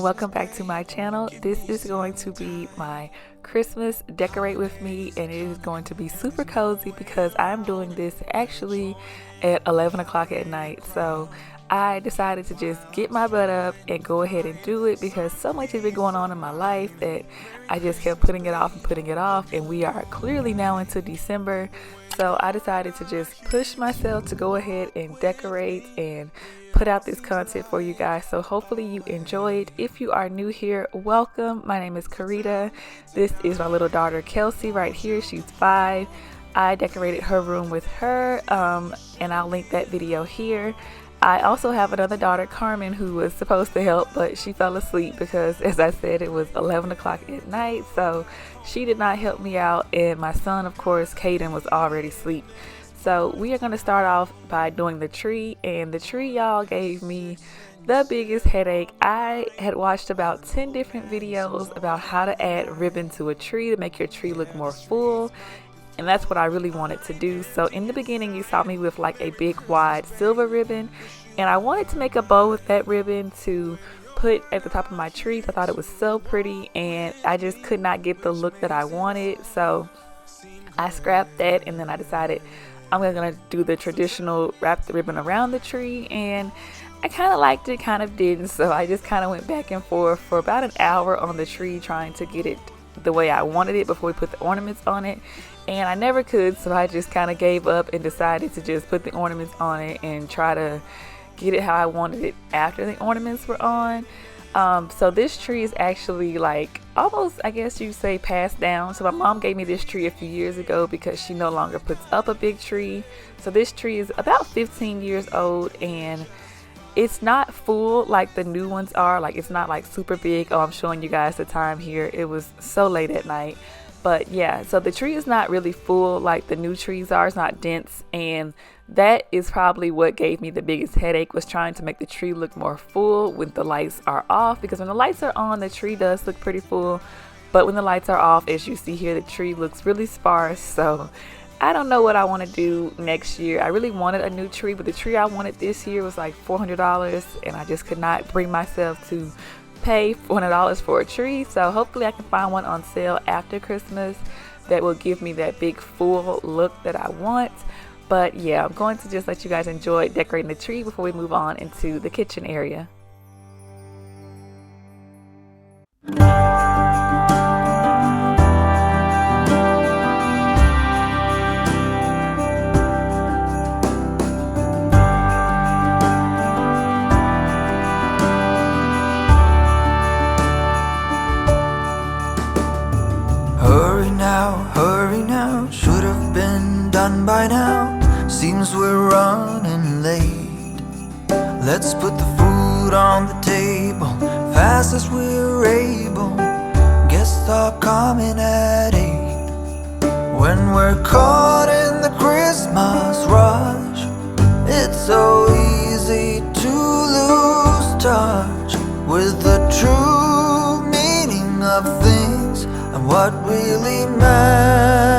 welcome back to my channel. This is going to be my Christmas decorate with me, and it is going to be super cozy because I'm doing this actually at 11 o'clock at night. So I decided to just get my butt up and go ahead and do it because so much has been going on in my life that I just kept putting it off, and we are clearly now into December. So I decided to just push myself to go ahead and decorate and put out this content for you guys. So hopefully you enjoy it. If you are new here, welcome. My name is Karita. This is my little daughter Kelsey right here. She's 5. I decorated her room with her, and I'll link that video here. I also have another daughter, Karmen, who was supposed to help, but she fell asleep because, as I said, it was 11 o'clock at night, so she did not help me out. And my son, of course, Caden, was already asleep. So we are going to start off by doing the tree, and the tree, y'all, gave me the biggest headache. I had watched about 10 different videos about how to add ribbon to a tree to make your tree look more full. And that's what I really wanted to do. So in the beginning, you saw me with like a big wide silver ribbon, and I wanted to make a bow with that ribbon to put at the top of my tree. I thought it was so pretty, and I just could not get the look that I wanted. So I scrapped that, and then I decided I'm gonna do the traditional wrap the ribbon around the tree, and I kind of liked it, kind of didn't. So I just kind of went back and forth for about an hour on the tree trying to get it the way I wanted it before we put the ornaments on it. And I never could, so I just kind of gave up and decided to just put the ornaments on it and try to get it how I wanted it after the ornaments were on. So this tree is actually like almost, I guess you say, passed down. So my mom gave me this tree a few years ago because she no longer puts up a big tree. So this tree is about 15 years old, and it's not full like the new ones are. Like, it's not like super big. Oh, I'm showing you guys the time here. It was so late at night. But yeah, so the tree is not really full like the new trees are. It's not dense, and that is probably what gave me the biggest headache, was trying to make the tree look more full when the lights are off. Because when the lights are on, the tree does look pretty full, but when the lights are off, as you see here, the tree looks really sparse. So I don't know what I want to do next year. I really wanted a new tree, but the tree I wanted this year was like $400, and I just could not bring myself to pay $400 for a tree. So hopefully I can find one on sale after Christmas that will give me that big full look that I want. But yeah, I'm going to just let you guys enjoy decorating the tree before we move on into the kitchen area. Hurry now, should have been done by now. Seems we're running late. Let's put the food on the table fast as we're able. Guests are coming at 8. When we're caught in the Christmas rush, it's so easy to lose touch with the true meaning of things and what really matters.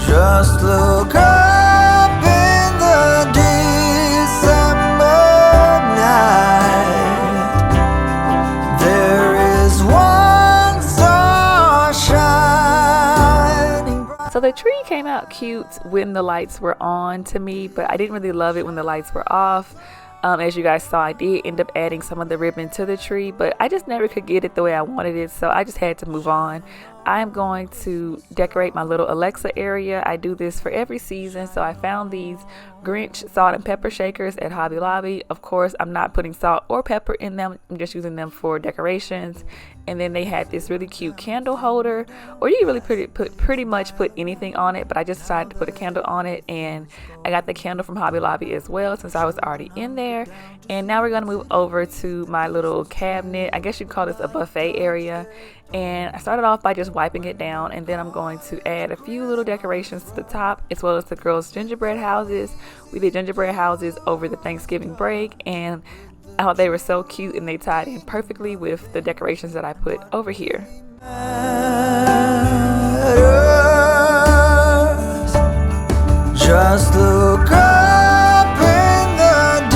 Just look up in the December night. There is one star shining bright. So the tree came out cute when the lights were on to me, but I didn't really love it when the lights were off. As you guys saw, I did end up adding some of the ribbon to the tree, but I just never could get it the way I wanted it, so I just had to move on. I'm going to decorate my little Alexa area. I do this for every season. So I found these Grinch salt and pepper shakers at Hobby Lobby. Of course, I'm not putting salt or pepper in them. I'm just using them for decorations. And then they had this really cute candle holder, or you can really pretty much put anything on it, but I just decided to put a candle on it, and I got the candle from Hobby Lobby as well since I was already in there. And now we're going to move over to my little cabinet. I guess you'd call this a buffet area. And I started off by just wiping it down, and then I'm going to add a few little decorations to the top, as well as the girls' gingerbread houses. We did gingerbread houses over the Thanksgiving break, and I thought they were so cute, and they tied in perfectly with the decorations that I put over here. Just look up in the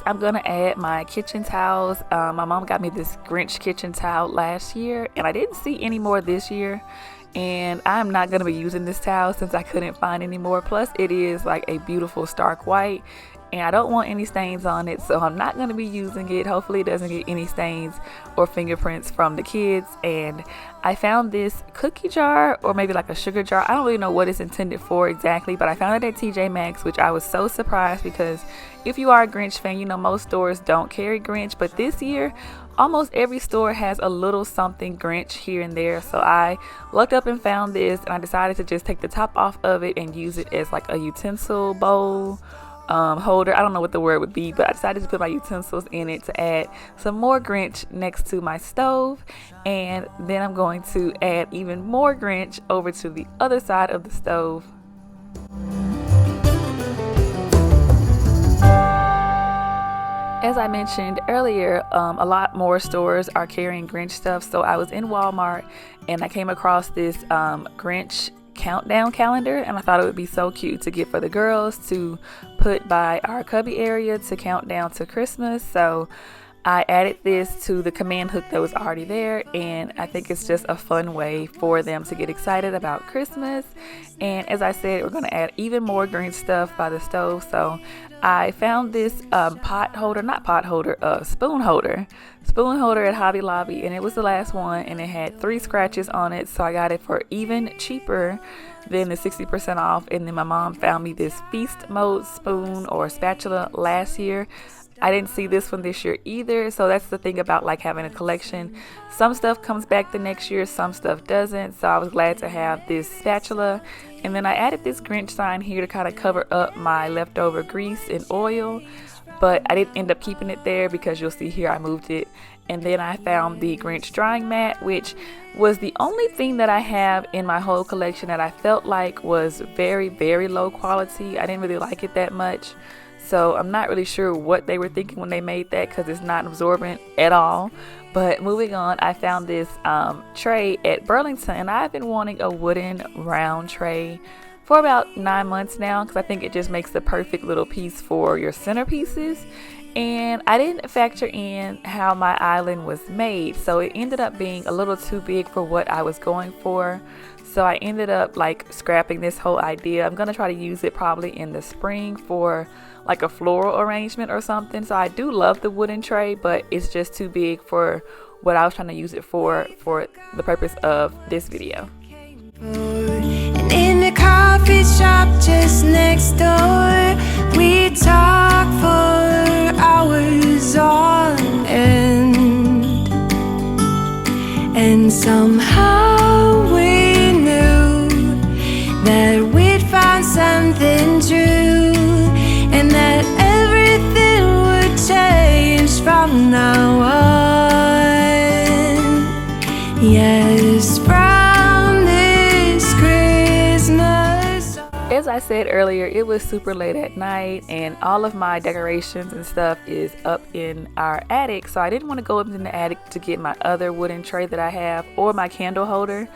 I'm gonna add my kitchen towels. My mom got me this Grinch kitchen towel last year, and I didn't see any more this year. And I'm not gonna be using this towel since I couldn't find any more. Plus, it is like a beautiful stark white, and I don't want any stains on it, so I'm not going to be using it. Hopefully it doesn't get any stains or fingerprints from the kids. And I found this cookie jar, or maybe like a sugar jar. I don't really know what it's intended for exactly, but I found it at TJ Maxx, which I was so surprised because if you are a Grinch fan, you know most stores don't carry Grinch, but this year almost every store has a little something Grinch here and there. So I looked up and found this, and I decided to just take the top off of it and use it as like a utensil bowl holder. I don't know what the word would be, but I decided to put my utensils in it to add some more Grinch next to my stove. And then I'm going to add even more Grinch over to the other side of the stove. As I mentioned earlier, a lot more stores are carrying Grinch stuff. So I was in Walmart and I came across this Grinch countdown calendar, and I thought it would be so cute to get for the girls to put by our cubby area to count down to Christmas. So I added this to the command hook that was already there, and I think it's just a fun way for them to get excited about Christmas. And as I said, we're going to add even more Grinch stuff by the stove. So I found this spoon holder at Hobby Lobby, and it was the last one, and it had 3 scratches on it, so I got it for even cheaper than the 60% off. And then my mom found me this feast mode spoon or spatula last year. I didn't see this one this year either, so that's the thing about like having a collection. Some stuff comes back the next year, some stuff doesn't, so I was glad to have this spatula. And then I added this Grinch sign here to kind of cover up my leftover grease and oil, but I didn't end up keeping it there because you'll see here I moved it. And then I found the Grinch drying mat, which was the only thing that I have in my whole collection that I felt like was very, very low quality. I didn't really like it that much. So I'm not really sure what they were thinking when they made that because it's not absorbent at all. But moving on, I found this tray at Burlington, and I've been wanting a wooden round tray for about 9 months now because I think it just makes the perfect little piece for your centerpieces. And I didn't factor in how my island was made, so it ended up being a little too big for what I was going for. So I ended up like scrapping this whole idea. I'm gonna try to use it probably in the spring for like a floral arrangement or something. So I do love the wooden tray, but it's just too big for what I was trying to use it for the purpose of this video. And in the coffee shop just next door, we talk for hours on end, and somehow we knew that we'd found something true, and that everything would change from now on. Yes, from this Christmas. As I said earlier, it was super late at night, and all of my decorations and stuff is up in our attic, so I didn't want to go up in the attic to get my other wooden tray that I have or my candle holder.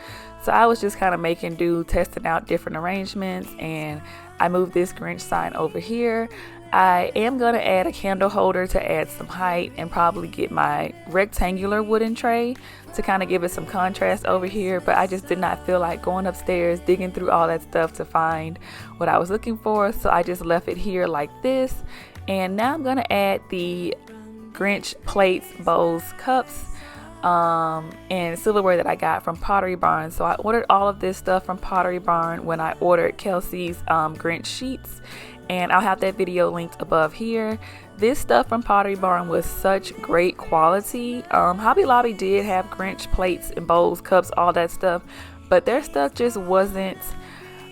So I was just kind of making do, testing out different arrangements, and I moved this Grinch sign over here. I am going to add a candle holder to add some height, and probably get my rectangular wooden tray to kind of give it some contrast over here, but I just did not feel like going upstairs digging through all that stuff to find what I was looking for, so I just left it here like this. And now I'm going to add the Grinch plates, bowls, cups, and silverware that I got from Pottery Barn. So I ordered all of this stuff from Pottery Barn when I ordered Kelsey's Grinch sheets, and I'll have that video linked above here. This stuff from Pottery Barn was such great quality. Hobby Lobby did have Grinch plates and bowls, cups, all that stuff, but their stuff just wasn't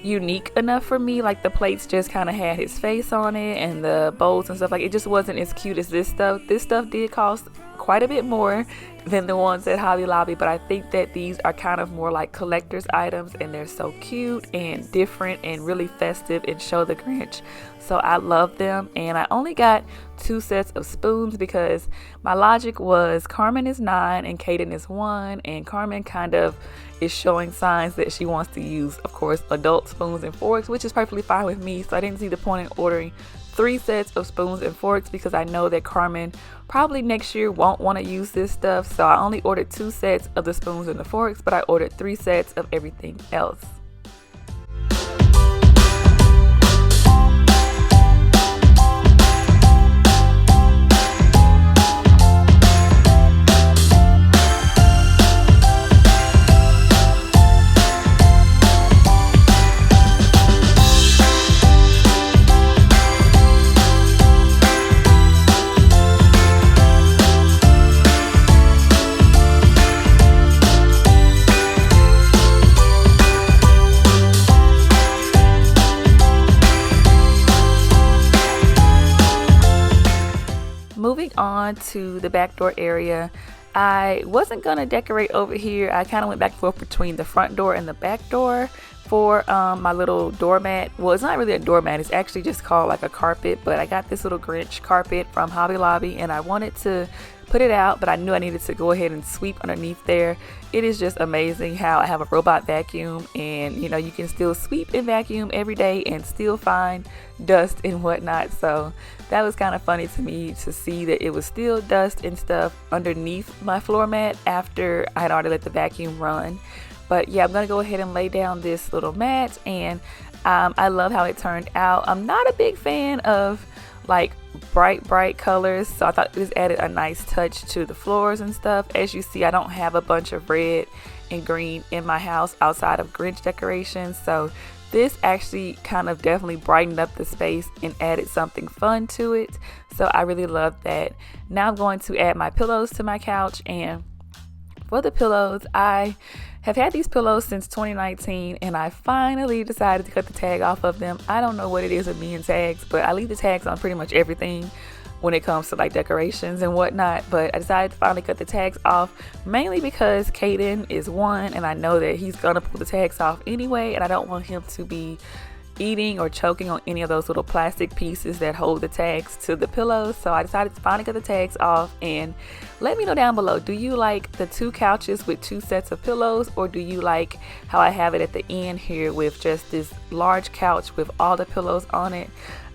unique enough for me. Like the plates just kind of had his face on it, and the bowls and stuff, like it just wasn't as cute as this stuff. This stuff did cost quite a bit more than the ones at Hobby Lobby, but I think that these are kind of more like collector's items, and they're so cute and different and really festive and show the Grinch. So I love them, and I only got 2 sets of spoons because my logic was Karmen is 9 and Kaden is 1, and Karmen kind of is showing signs that she wants to use, of course, adult spoons and forks, which is perfectly fine with me. So I didn't see the point in ordering 3 sets of spoons and forks because I know that Karmen probably next year won't want to use this stuff. So I only ordered 2 sets of the spoons and the forks, but I ordered 3 sets of everything else. Moving on to the back door area, I wasn't gonna decorate over here. I kind of went back and forth between the front door and the back door for my little doormat. Well, it's not really a doormat, it's actually just called like a carpet, but I got this little Grinch carpet from Hobby Lobby and I wanted to put it out, but I knew I needed to go ahead and sweep underneath there. It is just amazing how I have a robot vacuum, and you know, you can still sweep and vacuum every day and still find dust and whatnot. So that was kind of funny to me to see that it was still dust and stuff underneath my floor mat after I had already let the vacuum run. But yeah, I'm gonna go ahead and lay down this little mat, and I love how it turned out. I'm not a big fan of like bright colors, so I thought this added a nice touch to the floors and stuff. As you see, I don't have a bunch of red and green in my house outside of Grinch decorations, so this actually kind of definitely brightened up the space and added something fun to it. So I really love that. Now I'm going to add my pillows to my couch, and for the pillows, I have had these pillows since 2019 and I finally decided to cut the tag off of them. I don't know what it is with me and tags, but I leave the tags on pretty much everything when it comes to like decorations and whatnot. But I decided to finally cut the tags off, mainly because Caden is 1 and I know that he's gonna pull the tags off anyway, and I don't want him to be eating or choking on any of those little plastic pieces that hold the tags to the pillows. So I decided to finally cut the tags off, and let me know down below, do you like the 2 couches with 2 sets of pillows, or do you like how I have it at the end here with just this large couch with all the pillows on it?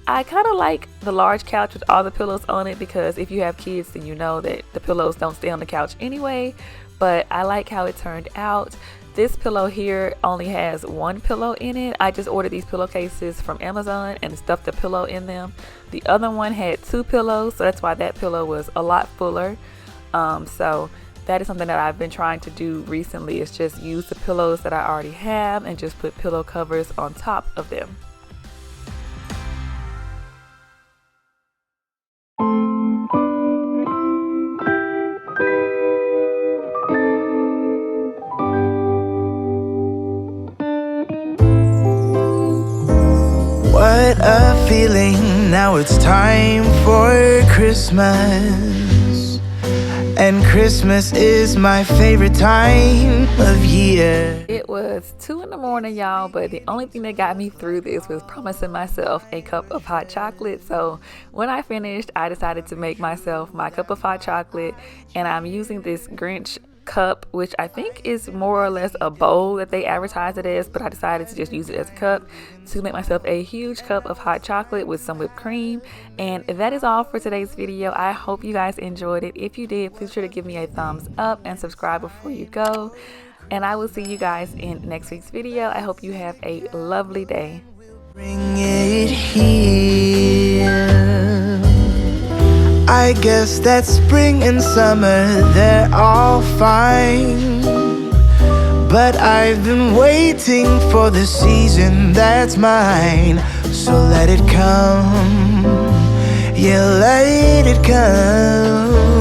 I kind of like the large couch with all the pillows on it because if you have kids then you know that the pillows don't stay on the couch anyway, but I like how it turned out. This pillow here only has 1 pillow in it. I just ordered these pillowcases from Amazon and stuffed the pillow in them. The other one had 2 pillows, so that's why that pillow was a lot fuller. So that is something that I've been trying to do recently, is just use the pillows that I already have and just put pillow covers on top of them. What a feeling, now it's time for Christmas. And Christmas is my favorite time of year. It was 2 in the morning, y'all, but the only thing that got me through this was promising myself a cup of hot chocolate. So when I finished, I decided to make myself my cup of hot chocolate, and I'm using this Grinch cup, which I think is more or less a bowl that they advertise it as, but I decided to just use it as a cup to make myself a huge cup of hot chocolate with some whipped cream. And that is all for today's video. I hope you guys enjoyed it. If you did, please sure to give me a thumbs up and subscribe before you go, and I will see you guys in next week's video. I hope you have a lovely day. Bring it here. I guess that spring and summer, they're all fine, but I've been waiting for the season that's mine. So let it come, yeah, let it come.